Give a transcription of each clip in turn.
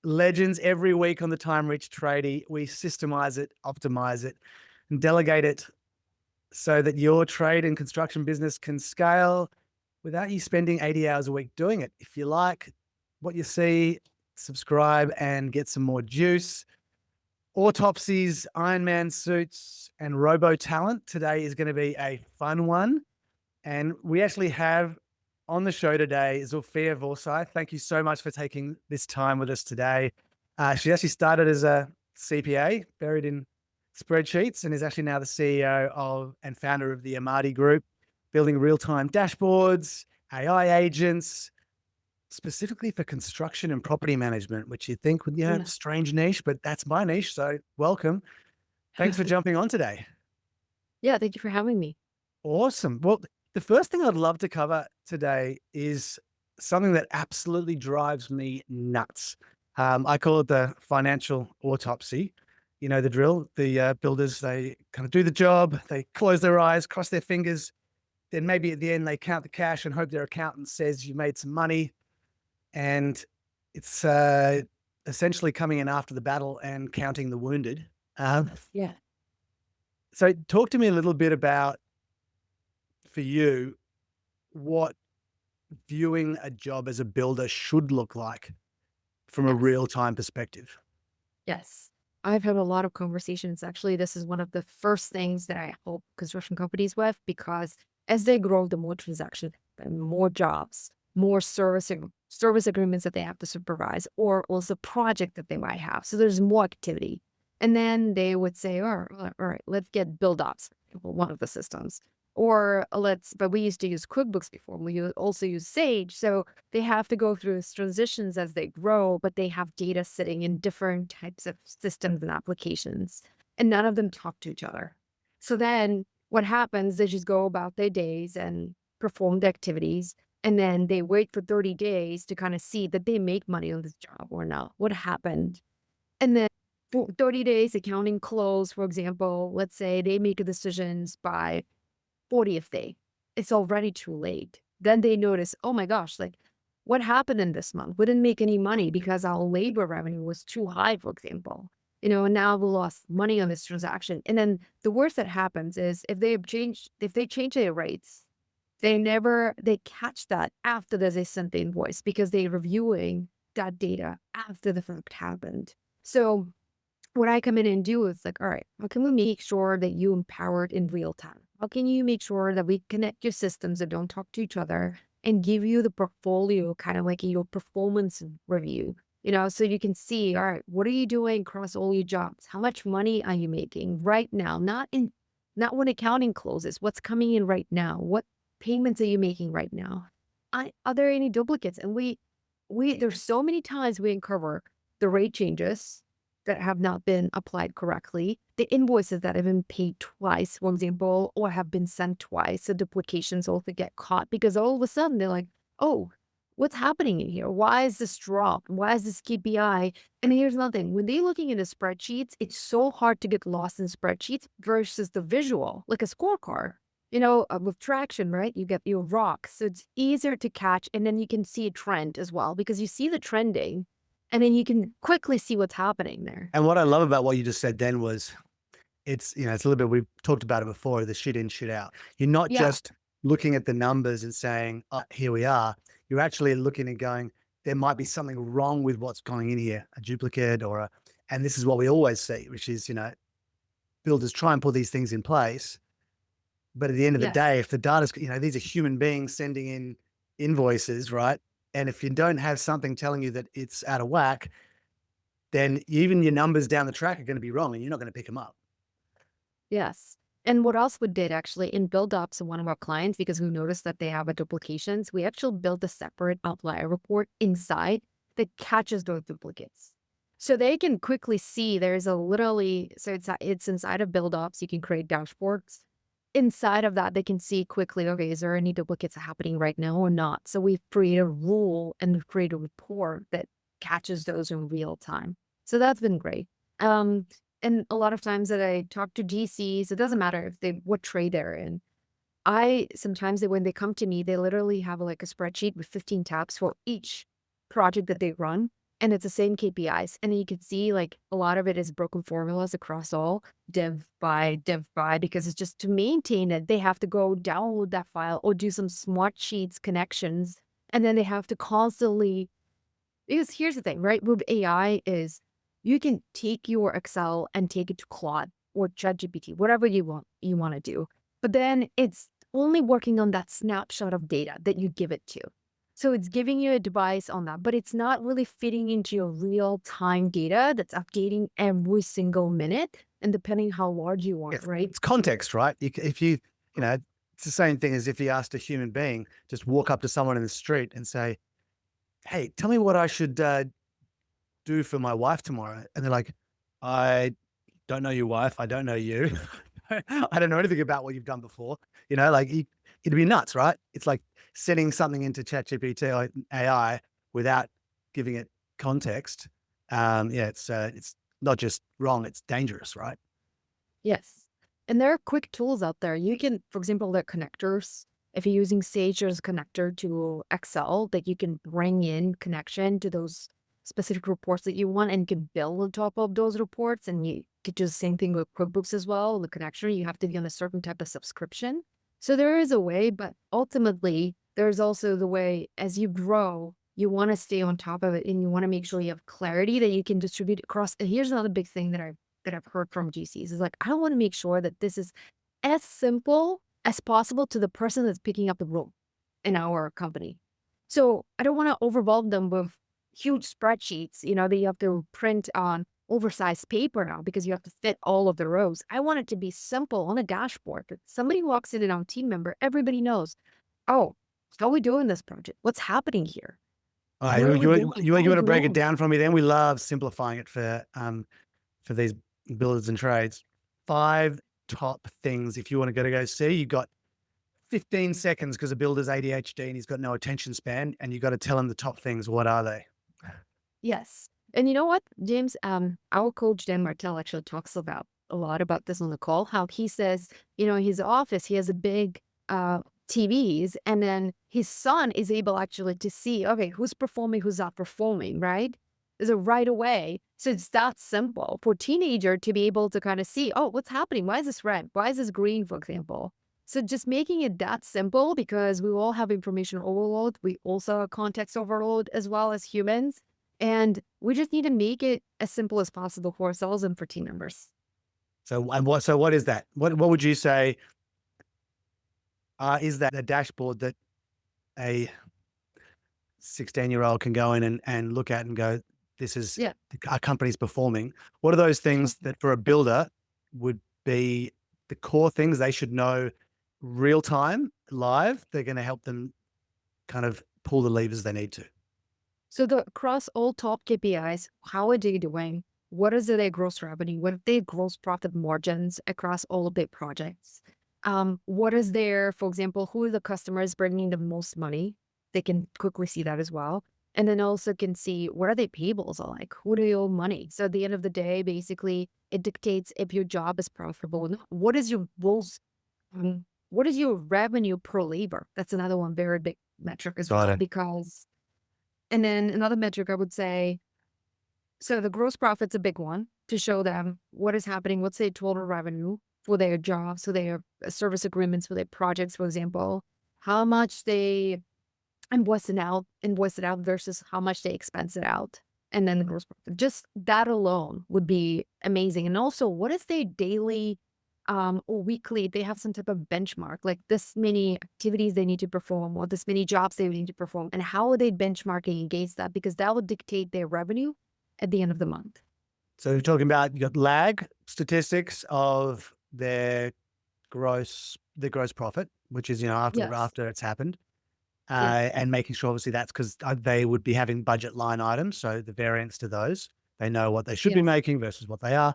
legends every week on the Time Rich Tradie. We systemize it, optimize it, and delegate it so that your trade and construction business can scale without you spending 80 hours a week doing it. If you like what you see, subscribe and get some more juice. Autopsies, Iron Man suits, and robo talent. Today is going to be a fun one. And we actually have on the show today Zulfiya Forsythe. Thank you so much for taking this time with us today. She actually started as a CPA, buried in spreadsheets, and is actually now the CEO of and founder of the Omadli Group, building real-time dashboards, AI agents, specifically for construction and property management, which you think would, Yeah. strange niche, but that's my niche. So welcome. Thanks for jumping on today. Yeah, thank you for having me. Awesome. Well, the first thing I'd love to cover today is something that absolutely drives me nuts. I call it the financial autopsy. You know the drill. The builders, they kind of do the job, they close their eyes, cross their fingers, then maybe at the end they count the cash and hope their accountant says you made some money. And it's essentially coming in after the battle and counting the wounded. Um, Yeah. so talk to me a little bit about, for you, what viewing a job as a builder should look like from a Yes. real-time perspective. Yes. I've had a lot of conversations. Actually, this is one of the first things that I help construction companies with because as they grow, the more transactions and more jobs, more service agreements that they have to supervise, or also project that they might have. So there's more activity. And then they would say, all right, let's get build ops, one of the systems. Or but we used to use QuickBooks before. Also use Sage. So they have to go through these transitions as they grow, but they have data sitting in different types of systems and applications, and none of them talk to each other. So then what happens, they just go about their days and perform the activities, and then they wait for 30 days to kind of see that they make money on this job or not. What happened? And then for 30 days, accounting close, for example, let's say they make decisions by 40th day. It's already too late. Then they notice, oh my gosh, like what happened in this month? We didn't make any money because our labor revenue was too high, for example. And now we lost money on this transaction. And then the worst that happens is if they change their rates, they catch that after they sent the invoice because they're reviewing that data after the fact happened. So what I come in and do is like, all right, how can we make sure that you empowered in real time? How can you make sure that we connect your systems that don't talk to each other and give you the portfolio, kind of like your performance review, so you can see, all right, what are you doing across all your jobs? How much money are you making right now? Not when accounting closes, what's coming in right now? What payments are you making right now? Are there any duplicates? And there's so many times we uncover the rate changes that have not been applied correctly, the invoices that have been paid twice, for example, or have been sent twice, so duplications also get caught because all of a sudden they're like, oh, what's happening in here? Why is this drop? Why is this KPI? And here's another thing. When they're looking into spreadsheets, it's so hard to get lost in spreadsheets versus the visual, like a scorecard. With traction, right? You get your rocks. So it's easier to catch. And then you can see a trend as well because you see the trending and then you can quickly see what's happening there. And what I love about what you just said then was it's a little bit, we've talked about it before, the shit in, shit out. You're not Yeah. just looking at the numbers and saying, oh, here we are. You're actually looking and going, there might be something wrong with what's going in here, a duplicate and this is what we always see, which is, builders try and put these things in place. But at the end of the Yes. day, if the data's, these are human beings sending in invoices, right? And if you don't have something telling you that it's out of whack, then even your numbers down the track are going to be wrong and you're not going to pick them up. Yes. And what else we did actually in build ups of one of our clients, because we noticed that they have a duplications, we actually built a separate outlier report inside that catches those duplicates. So they can quickly see it's inside of build ups. You can create dashboards. Inside of that, they can see quickly, okay, is there any duplicates happening right now or not? So we've created a rule and we've created a report that catches those in real time. So that's been great. And a lot of times that I talk to GCs, it doesn't matter what trade they're in. When they come to me, they literally have like a spreadsheet with 15 tabs for each project that they run. and it's the same KPIs. And you can see like a lot of it is broken formulas across all dev by, because it's just to maintain it, they have to go download that file or do some smart sheets connections. And then they have to constantly, because here's the thing, right? With AI is you can take your Excel and take it to Claude or ChatGPT, whatever you want to do. But then it's only working on that snapshot of data that you give it to. So it's giving you advice on that, but it's not really fitting into your real time data that's updating every single minute. And depending how large you want, right? It's context, right? If you know, it's the same thing as if you asked a human being, just walk up to someone in the street and say, "Hey, tell me what I should do for my wife tomorrow." And they're like, "I don't know your wife. I don't know you. I don't know anything about what you've done before." Like it'd be nuts, right? It's like sending something into ChatGPT or AI without giving it context. Yeah, it's not just wrong; it's dangerous, right? Yes. And there are quick tools out there. You can, for example, the connectors. If you're using Sage as a connector to Excel, that you can bring in connection to those specific reports that you want and you can build on top of those reports. And you could do the same thing with QuickBooks as well. The connection, you have to be on a certain type of subscription. So there is a way, but ultimately, there's also the way as you grow, you want to stay on top of it and you want to make sure you have clarity that you can distribute across. And here's another big thing that I've heard from GCs is like, I want to make sure that this is as simple as possible to the person that's picking up the room in our company. So I don't want to overwhelm them with huge spreadsheets, that you have to print on oversized paper now because you have to fit all of the rows. I want it to be simple on a dashboard. That somebody walks in and our team member, everybody knows, oh, how are we doing this project? What's happening here? All right, Where are we going? you How are we want to break it growing? down for me? Then we love simplifying it for these builders and trades. 5 top things if you want to go see. You got 15 seconds because a builder's ADHD and he's got no attention span, and you got to tell him the top things. What are they? Yes. And you know what, James, our coach Dan Martell actually talks about a lot about this on the call, how he says, his office, he has a big TVs, and then his son is able actually to see, okay, who's performing, who's not performing, right? So right away. So it's that simple for teenager to be able to kind of see, oh, what's happening? Why is this red? Why is this green, for example? So just making it that simple because we all have information overload. We also have context overload as well as humans. And we just need to make it as simple as possible for ourselves and for team members. So what is that? What would you say is that a dashboard that a 16-year-old can go in and look at and go, this is Yeah. our company's performing? What are those Sure. things that for a builder would be the core things they should know real time, live? They're going to help them kind of pull the levers they need to. So across all top KPIs, how are they doing? What is their gross revenue? What are their gross profit margins across all of their projects? What is their, for example, who are the customers bringing the most money? They can quickly see that as well. And then also can see what are their payables are like? Who do they owe money? So at the end of the day, basically, it dictates if your job is profitable or not. What is your revenue per labor? That's another one very big metric as Got well, it. because and then another metric I would say, so the gross profit's a big one to show them what is happening, what's their total revenue for their jobs, so their service agreements for their projects, for example, how much they invoice it out versus how much they expense it out. And then the gross profit. Just that alone would be amazing. And also, what is their daily or weekly? They have some type of benchmark, like this many activities they need to perform, or this many jobs they need to perform, and how are they benchmarking against that? Because that will dictate their revenue at the end of the month. So you're talking about, you got lag statistics of the gross profit, which is, Yes. after it's happened. Yeah. And making sure obviously that's because they would be having budget line items. So the variance to those, they know what they should be Yes. making versus what they are.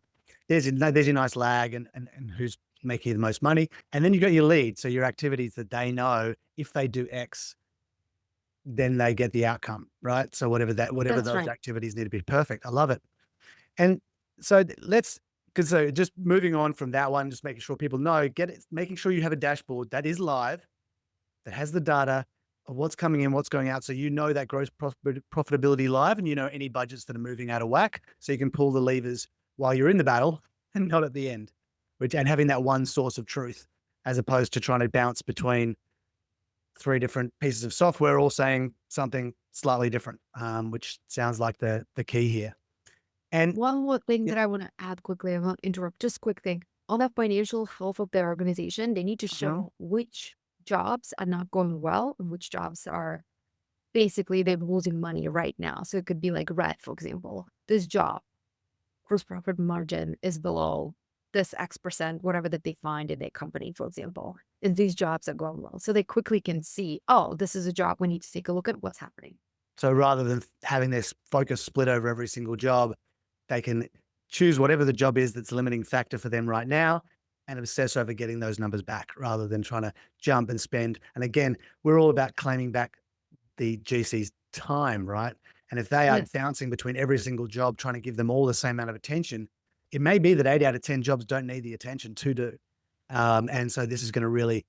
There's your nice lag and who's making the most money. And then you got your lead. So your activities that they know if they do X, then they get the outcome, right? So whatever That's those right. activities need to be perfect. I love it. And so just moving on from that one, just making sure people know, making sure you have a dashboard that is live, that has the data, of what's coming in, what's going out. So you know that gross profitability live, and you know any budgets that are moving out of whack. So you can pull the levers while you're in the battle and not at the end, and having that one source of truth, as opposed to trying to bounce between 3 different pieces of software all saying something slightly different, which sounds like the key here. And One more thing yeah, that I want to add quickly, I won't interrupt, just quick thing. On the financial health of their organization, they need to show which jobs are not going well and which jobs are basically they're losing money right now. So it could be like red, for example. This job, gross profit margin is below this X%, whatever that they find in a company, for example. And these jobs are going well. So they quickly can see, oh, this is a job. We need to take a look at what's happening. so rather than having this focus split over every single job, they can choose whatever the job is that's a limiting factor for them right now and obsess over getting those numbers back rather than trying to jump and spend. And again, we're all about claiming back the GC's time, right? And if they are Yes. bouncing between every single job, trying to give them all the same amount of attention, it may be that 8 out of 10 jobs don't need the attention to do. And so this is going to really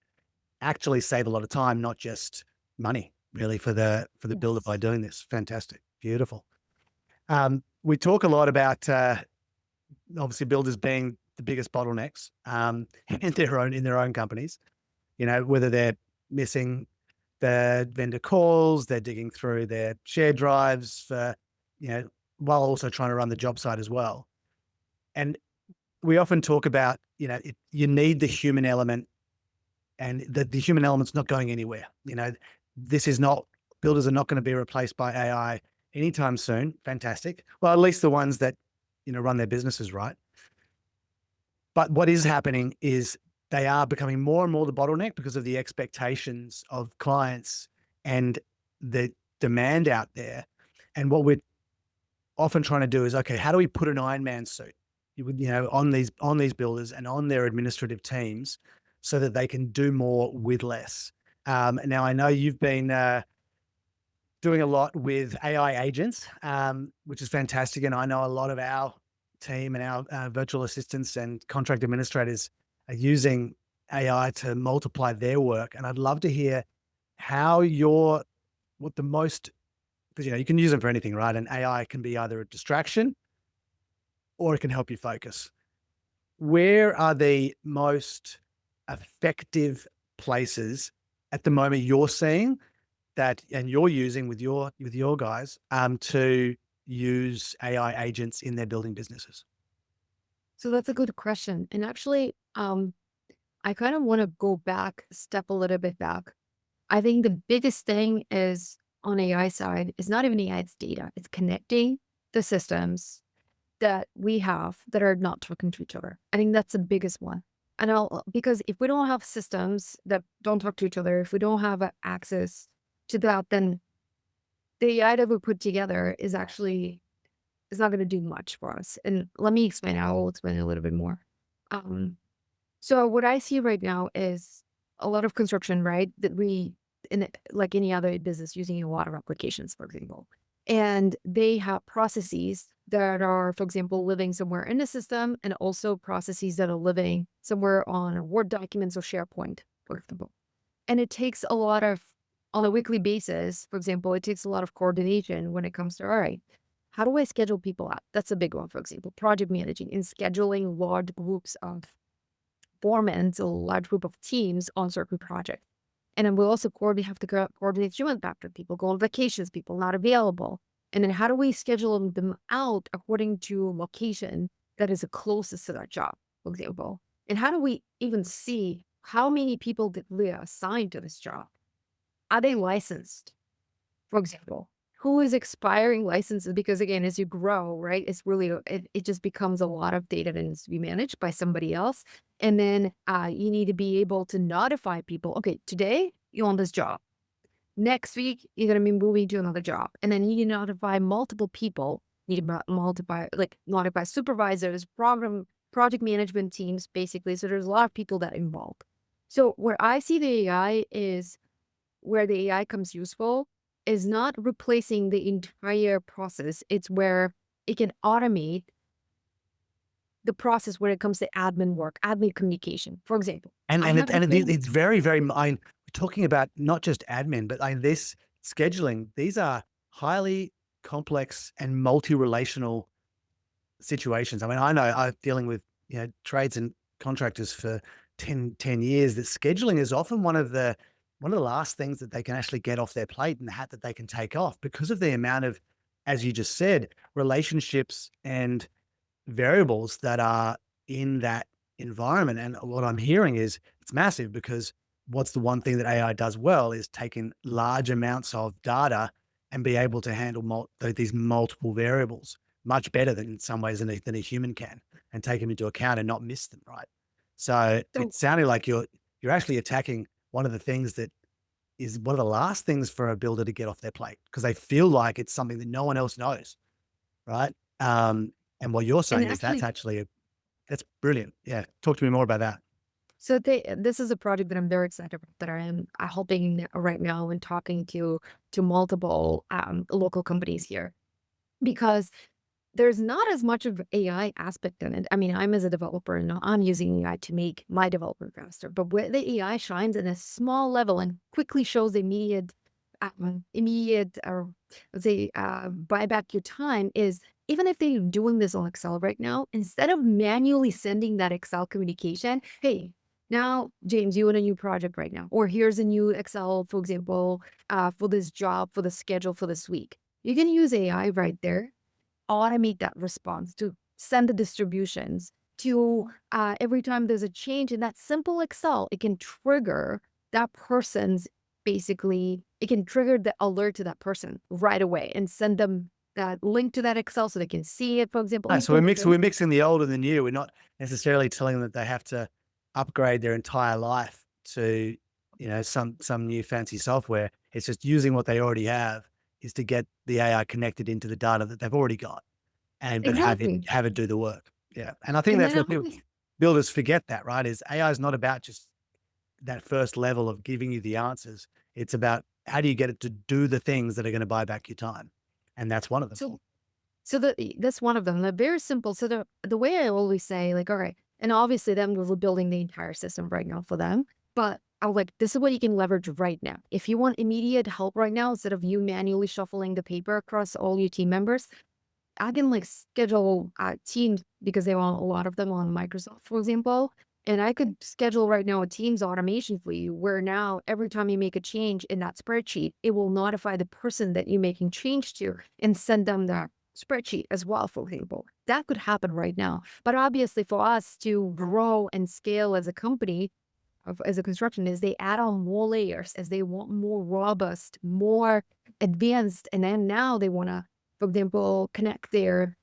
actually save a lot of time, not just money, really, for the builder Yes. by doing this. Fantastic, beautiful. We talk a lot about obviously builders being the biggest bottlenecks in their own companies. You know, whether they're missing the vendor calls, they're digging through their share drives for, you know, while also trying to run the job site as well. And we often talk about, you know, you need the human element, and the human element's not going anywhere. You know, this is not, builders are not going to be replaced by AI anytime soon. Fantastic. Well, at least the ones that, you know, run their businesses right. But what is happening is they are becoming more and more the bottleneck because of the expectations of clients and the demand out there. And what we're often trying to do is, okay, how do we put an Iron Man suit, you know, on these builders and on their administrative teams so that they can do more with less? Now, I know you've been doing a lot with AI agents, which is fantastic. And I know a lot of our team and our virtual assistants and contract administrators are using AI to multiply their work. And I'd love to hear how what the most, because, you know, you can use them for anything, right? And AI can be either a distraction or it can help you focus. Where are the most effective places at the moment you're seeing that, and you're using with your guys, to use AI agents in their building businesses? So that's a good question. And actually, I kind of want to go back, step a little bit back. I think the biggest thing is on AI side is not even AI, it's data. It's connecting the systems that we have that are not talking to each other. I think that's the biggest one. And because if we don't have systems that don't talk to each other, if we don't have access to that, then the AI that we put together is not going to do much for us. And let me explain. I will explain a little bit more. Um, so what I see right now is a lot of construction, right? That like any other business, using a lot of applications, for example, and they have processes that are, for example, living somewhere in the system, and also processes that are living somewhere on Word documents or SharePoint, for example. And it takes a lot of, on a weekly basis, for example, it takes a lot of coordination when it comes to, all right, how do I schedule people out? That's a big one, for example, project managing and scheduling large groups of foremen, a large group of teams on certain projects. And then we'll also have to coordinate human factor, people go on vacations, people not available. And then how do we schedule them out according to location that is the closest to that job, for example? And how do we even see how many people did we assign to this job? Are they licensed, for example? Who is expiring licenses? Because again, as you grow, right, it's really, it just becomes a lot of data that needs to be managed by somebody else. And then you need to be able to notify people, okay, today you're on this job. Next week, you're going to be moving to another job. And then you need to notify multiple people, notify supervisors, project management teams, basically. So there's a lot of people that are involved. So where I see the AI is, where the AI comes useful is not replacing the entire process. It's where it can automate the process when it comes to admin work, admin communication, for example. And I and have it, and the it, thing. it's very, very. We talking about not just admin, but like this scheduling, these are highly complex and multi-relational situations. I mean, I know I'm dealing with, trades and contractors for 10 years, that scheduling is often one of the last things that they can actually get off their plate, and the hat that they can take off, because of the amount of, as you just said, relationships and variables that are in that environment. And what I'm hearing is it's massive, because what's the one thing that AI does well is take in large amounts of data and be able to handle these multiple variables much better than, in some ways, than a human can, and take them into account and not miss them. Right. So So it sounded like you're actually attacking one of the things that is one of the last things for a builder to get off their plate, because they feel like it's something that no one else knows. Right. And what you're and saying is actually, that's brilliant. Yeah. Talk to me more about that. this is a project that I'm very excited about, that I am helping right now and talking to multiple local companies here, because there's not as much of AI aspect in it. I mean, I'm as a developer and I'm using AI to make my development faster, but where the AI shines in a small level and quickly shows immediate, or let's say, buy back your time, is even if they're doing this on Excel right now, instead of manually sending that Excel communication, hey, now, James, you want a new project right now, or here's a new Excel, for example, for this job, for the schedule for this week. You can use AI right there, automate that response, to send the distributions, to every time there's a change in that simple Excel, it can trigger that person's, basically, it can trigger the alert to that person right away and send them that link to that Excel so they can see it, for example. Right, You so can we're mixing the old and the new. We're not necessarily telling them that they have to upgrade their entire life to, some new fancy software. It's just using what they already have, is to get the AI connected into the data that they've already got, and but exactly. have it do the work. Yeah. And I think And that's then what builders forget, that, right? Is AI is not about just that first level of giving you the answers. It's about how do you get it to do the things that are going to buy back your time. And that's one of them. so that's one of them. They're very simple. So the way I always say, like, all right, and obviously them, we're building the entire system right now for them. But I'm like, this is what you can leverage right now. If you want immediate help right now, instead of you manually shuffling the paper across all your team members, I can like schedule teams, because they want a lot of them on Microsoft, for example. And I could schedule right now a Teams automation for you, where now every time you make a change in that spreadsheet, it will notify the person that you're making change to and send them the spreadsheet as well, for example. That could happen right now. But obviously, for us to grow and scale as a company, as a construction, is they add on more layers as they want more robust, more advanced. And then now they want to, for example, connect their,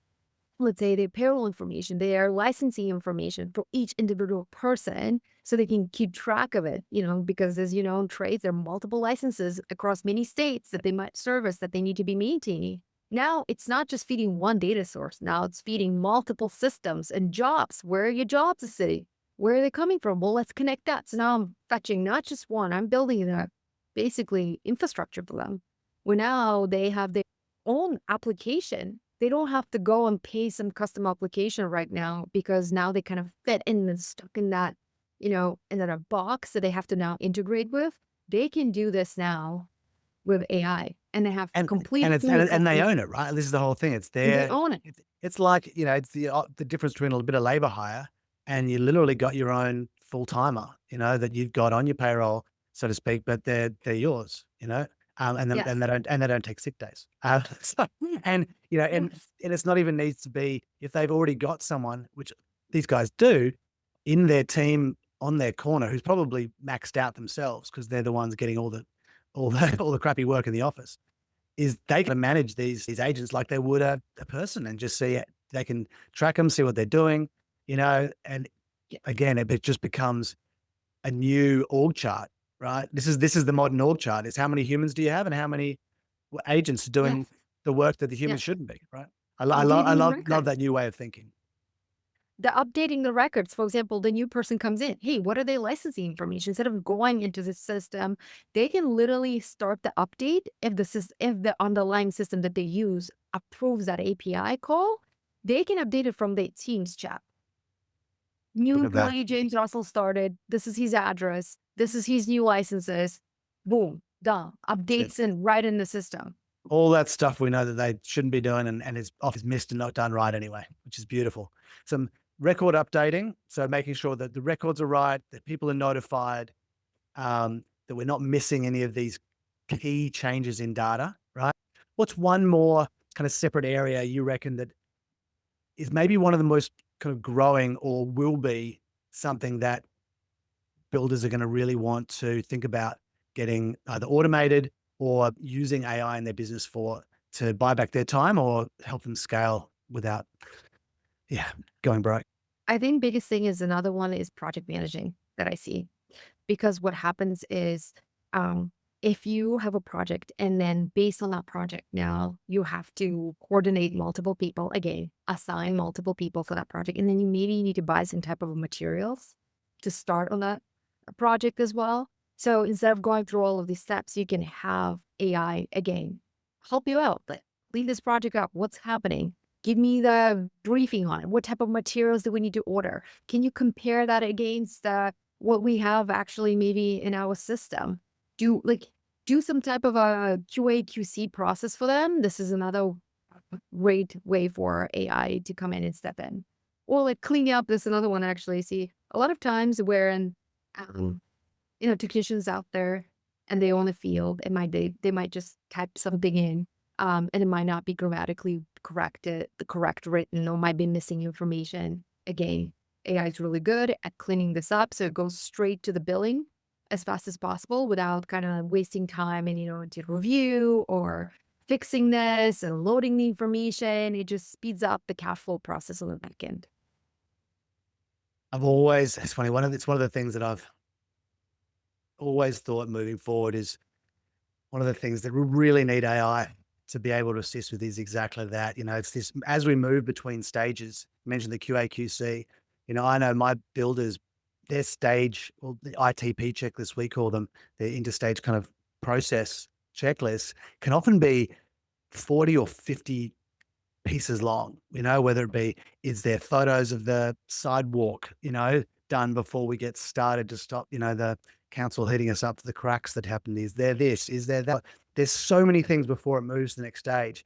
let's say, their payroll information, their licensing information for each individual person, so they can keep track of it, because, as you know, in trades, there are multiple licenses across many states that they might service, that they need to be maintaining. Now it's not just feeding one data source. Now it's feeding multiple systems and jobs. Where are your jobs sitting? Where are they coming from? Well, let's connect that. So now I'm fetching not just one, I'm building a basically infrastructure for them, where now they have their own application. They don't have to go and pay some custom application right now, because now they kind of fit in and stuck in that, in that box that they have to now integrate with. They can do this now with AI, and they have And complete it's full and they complete, own it, right? This is the whole thing. It's and they their own it. it's like, it's the difference between a bit of labor hire, and you literally got your own full timer, that you've got on your payroll, so to speak, but they're yours, Yes. and they don't take sick days. So, and Yes. and it's not even needs to be, if they've already got someone, which these guys do, in their team on their corner, who's probably maxed out themselves, because they're the ones getting all the crappy work in the office, is they can manage these agents like they would a person, and just see it. They can track them, see what they're doing, and again, it just becomes a new org chart, right? This is the modern org chart, is how many humans do you have, and how many agents are doing Yes. the work that the humans Yes. shouldn't be, right? I Updating the love records. that new way of thinking. The updating the records, for example, the new person comes in. Hey, what are they licensing information? Instead of going into the system, they can literally start the update if if the underlying system that they use approves that API call. They can update it from their Teams chat. New Look at that. employee James Russell started. This is his address. This is his new licenses. boom, done. That's it. Updates in right in the system. All that stuff we know that they shouldn't be doing and is often missed and not done right anyway, which is beautiful. Some record updating, so making sure that the records are right, that people are notified, that we're not missing any of these key changes in data, right? What's one more kind of separate area you reckon that is maybe one of the most kind of growing or will be something that builders are going to really want to think about getting either automated or using AI in their business for to buy back their time or help them scale without, yeah, going broke? I think biggest thing is another one is project managing that I see. Because what happens is, um, if you have a project and then based on that project now, you have to coordinate multiple people, again, assign multiple people for that project. And then you maybe need to buy some type of materials to start on that project as well. So instead of going through all of these steps, you can have AI again help you out. Like, clean this project up. What's happening? Give me the briefing on it. What type of materials do we need to order? Can you compare that against what we have actually maybe in our system? Do some type of a QA QC process for them. This is another great way for AI to come in and step in. Or like cleaning up, this is another one I actually see a lot of times wherein um, technicians out there and they own a field, they might just type something in, and it might not be grammatically corrected, the correct written, or might be missing information. Again, AI is really good at cleaning this up, so it goes straight to the billing as fast as possible without kind of wasting time and into review or fixing this and loading the information. It just speeds up the cash flow process on the back end. It's funny, it's one of the things that I've always thought moving forward is one of the things that we really need AI to be able to assist with is exactly that. It's this, as we move between stages, you mentioned the QA/QC, I know my builders, their stage, or the ITP checklist, we call them, the interstage kind of process checklists, can often be 40 or 50 pieces long, whether it be, is there photos of the sidewalk, done before we get started to stop, the council hitting us up for the cracks that happened. Is there this? Is there that? There's so many things before it moves to the next stage.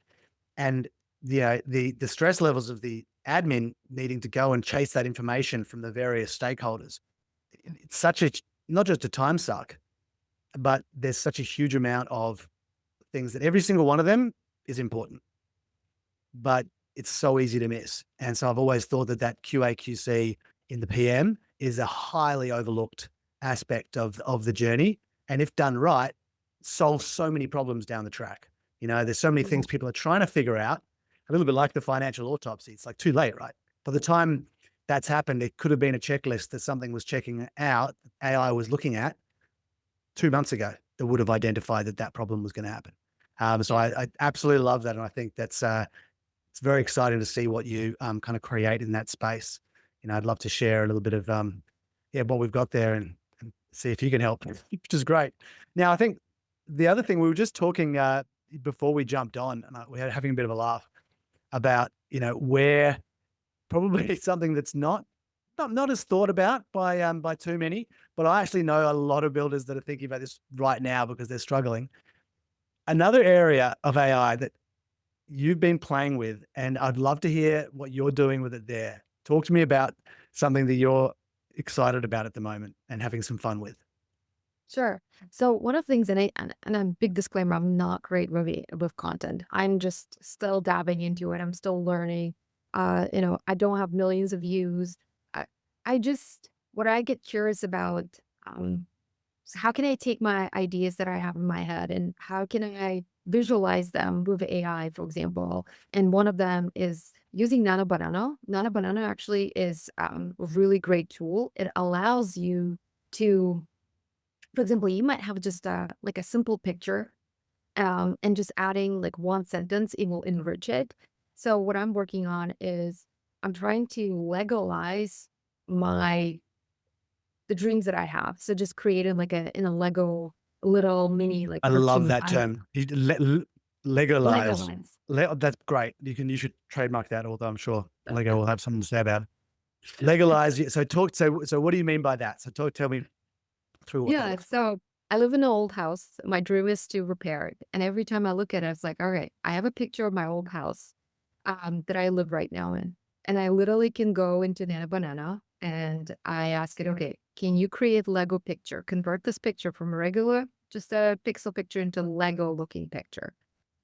And the stress levels of the admin needing to go and chase that information from the various stakeholders. It's such a, not just a time suck, but there's such a huge amount of things that every single one of them is important, but it's so easy to miss. And so I've always thought that that QA/QC in the PM is a highly overlooked aspect of the journey. And if done right, solves so many problems down the track. There's so many things people are trying to figure out, a little bit like the financial autopsy. It's like too late, right? By the time that's happened, it could have been a checklist that something was checking out, AI was looking at 2 months ago that would have identified that that problem was going to happen. So I absolutely love that. And I think that's, it's very exciting to see what you kind of create in that space. I'd love to share a little bit of what we've got there and see if you can help, which is great. Now, I think the other thing we were just talking before we jumped on, and we were having a bit of a laugh about where probably something that's not as thought about by too many, but I actually know a lot of builders that are thinking about this right now because they're struggling. Another area of AI that you've been playing with, and I'd love to hear what you're doing with it there. Talk to me about something that you're excited about at the moment and having some fun with. Sure. So one of the things, and a big disclaimer, I'm not great with content. I'm just still dabbing into it. I'm still learning. I don't have millions of views. I just what I get curious about, is how can I take my ideas that I have in my head and how can I visualize them with AI, for example? And one of them is using Nano Banana. Nano Banana actually is a really great tool. It allows you to, for example, you might have just like a simple picture, and just adding like one sentence, it will enrich it. So what I'm working on is I'm trying to Legolize my the dreams that I have. So just creating like in a Lego little mini like I love cartoon that term. Legolize. Legolize. That's great. You should trademark that, although I'm sure Lego will have something to say about it. Legalize. So what do you mean by that? So tell me through what that Yeah. is. So I live in an old house. My dream is to repair it. And every time I look at it, it's like, all right, I have a picture of my old house that I live right now in. And I literally can go into Nana Banana and I ask it, okay, can you create Lego picture? Convert this picture from a regular, just a pixel picture into Lego looking picture.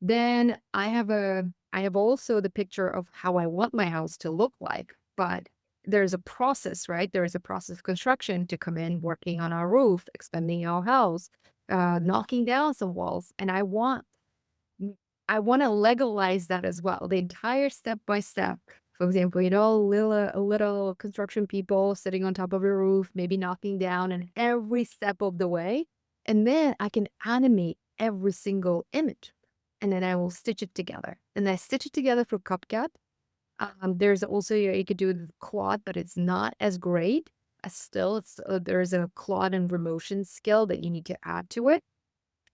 Then I have also the picture of how I want my house to look like, but there's a process, right? There is a process of construction to come in, working on our roof, expanding our house, knocking down some walls. And mm, I want to legalize that as well. The entire step by step. For example, a little construction people sitting on top of a roof, maybe knocking down and every step of the way. And then I can animate every single image. And then I will stitch it together. And I stitch it together for CupCut. There's also you could do it with Claude, but it's not as great. There's a Claude and Remotion skill that you need to add to it.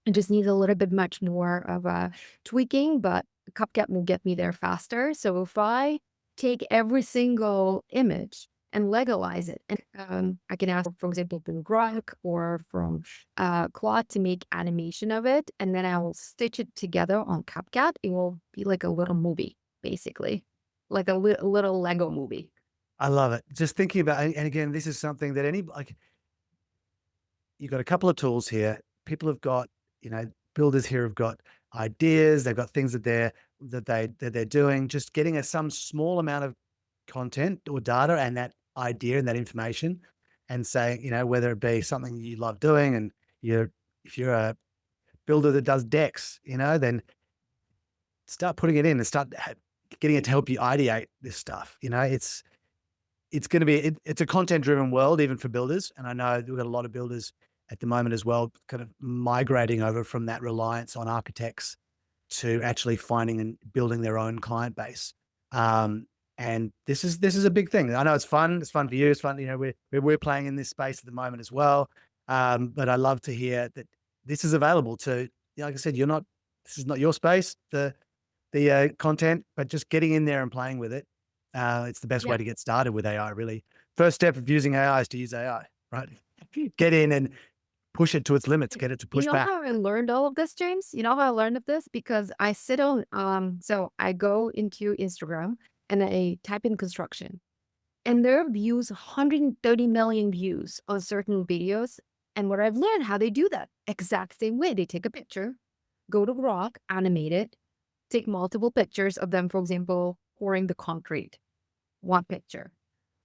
It just needs a little bit much more of a tweaking, but CupCut will get me there faster. So if I take every single image and legalize it, and I can ask, for example, from Grok or from Claude to make animation of it, and then I will stitch it together on CupCut. It will be like a little movie, basically, like a little Lego movie. I love it. Just thinking about, and again, this is something that you've got a couple of tools here. People have got, builders here have got ideas. They've got things that they're doing. Just getting some small amount of content or data and that idea and that information, and saying, whether it be something you love doing, and if you're a builder that does decks, then start putting it in and start getting it to help you ideate this stuff. It's going to be, it's a content driven world, even for builders. And I know we've got a lot of builders at the moment as well, kind of migrating over from that reliance on architects to actually finding and building their own client base. And this is a big thing. I know it's fun. It's fun for you. It's fun. We're playing in this space at the moment as well. But I love to hear that this is available to, like I said, this is not your space, the content, but just getting in there and playing with it. It's the best way Yeah. to get started with AI, really. First step of using AI is to use AI, right? Get in and push it to its limits, get it to You push know back. how I learned all of this, James? You know how I learned of this? Because I sit on, so I go into Instagram and I type in construction, and there are views, 130 million views on certain videos. And what I've learned how they do that exact same way. They take a picture, go to Grok, animate it, take multiple pictures of them, for example, pouring the concrete, one picture.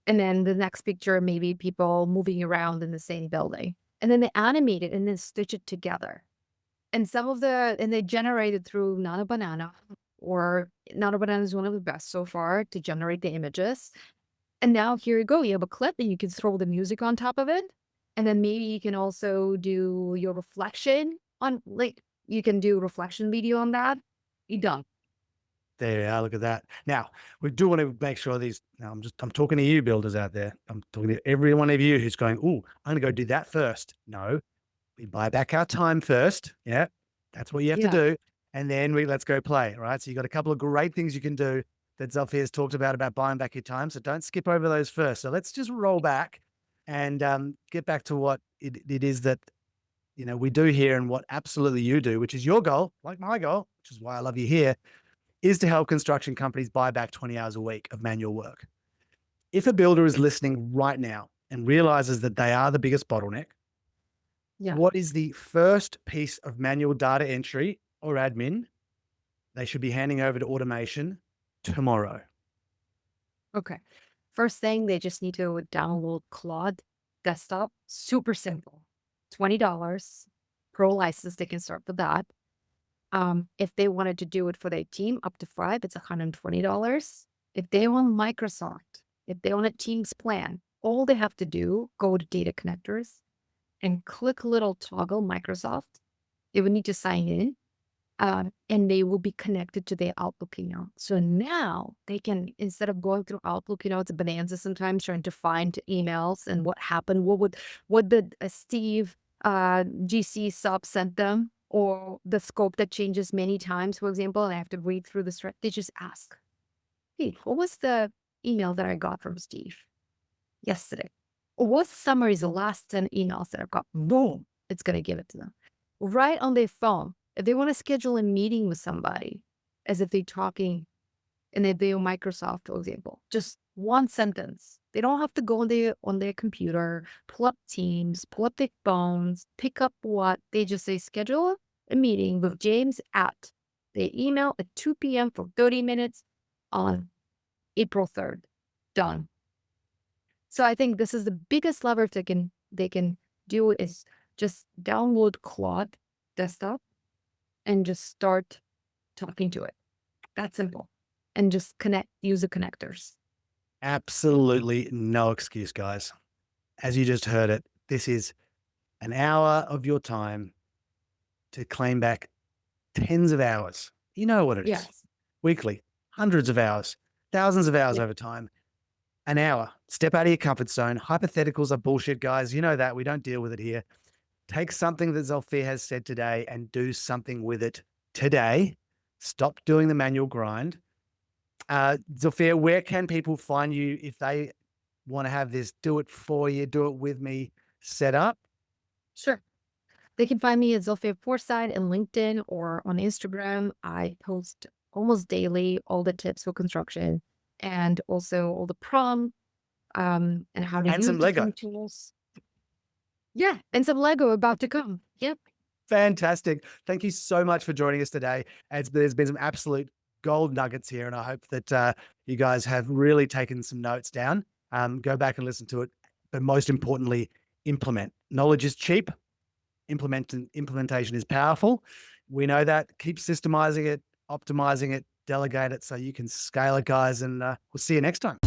And then the next picture, maybe people moving around in the same building. And then they animate it and then stitch it together. And and they generate it through Nano Banana, or Nano Banana is one of the best so far to generate the images. And now here you go. You have a clip and you can throw the music on top of it. And then maybe you can also do your reflection you can do reflection video on that. You're done. There you are. Look at that. Now, we do want to make sure I'm talking to you builders out there. I'm talking to every one of you who's going, "Oh, I'm going to go do that first." No, we buy back our time first. Yeah. That's what you have to Yeah. do. And then let's go play. Right. So you got a couple of great things you can do that Zulfiya has talked about buying back your time. So don't skip over those first. So let's just roll back and get back to what it is that, we do here, and what absolutely you do, which is your goal, like my goal, which is why I love you here, is to help construction companies buy back 20 hours a week of manual work. If a builder is listening right now and realizes that they are the biggest bottleneck, Yeah. what is the first piece of manual data entry or admin they should be handing over to automation tomorrow? Okay. First thing, they just need to download Claude Desktop. Super simple. $20 pro license. They can start with that. If they wanted to do it for their team, up to 5, it's $120. If they want Microsoft, if they want a Teams plan, all they have to do, go to data connectors and click little toggle Microsoft. They would need to sign in, and they will be connected to their Outlook account. So now they can, instead of going through Outlook, it's a bonanza sometimes trying to find emails and what happened, what did Steve GC sub sent them, or the scope that changes many times, for example, and I have to read through the thread. They just ask, hey, what was the email that I got from Steve yesterday? Or what summary is the last 10 emails that I've got? Boom. it's going to give it to them. Right on their phone. If they want to schedule a meeting with somebody, as if they're talking in a video Microsoft, for example, just one sentence. They don't have to go on their computer, pull up Teams, pull up their phones, pick up what. They just say, schedule a meeting with James at their email at 2 p.m. for 30 minutes on April 3rd. Done. So I think this is the biggest leverage they can do is just download Claude desktop and just start talking to it. That's simple. And just use the connectors. Absolutely no excuse, guys. As you just heard it, this is an hour of your time to claim back tens of hours. You know what it is. Yes. Weekly, hundreds of hours, thousands of hours Yeah. over time. An hour. Step out of your comfort zone. Hypotheticals are bullshit, guys. You know that. We don't deal with it here. Take something that Zulfiya has said today and do something with it today. Stop doing the manual grind. Zulfiya, where can people find you if they want to have this do it for you, do it with me set up? Sure. They can find me at Zulfiya Forsythe in LinkedIn or on Instagram. I post almost daily all the tips for construction and also all the prompts and how to And use some Lego. different tools. Yeah, and some Lego about to come. Yep. Fantastic. Thank you so much for joining us today. There's been some absolute gold nuggets here, and I hope that you guys have really taken some notes down. Go back and listen to it, but most importantly, implement. Knowledge is cheap. Implementation is powerful. We know that. Keep systemizing it, optimizing it, delegate it so you can scale it, guys, and we'll see you next time.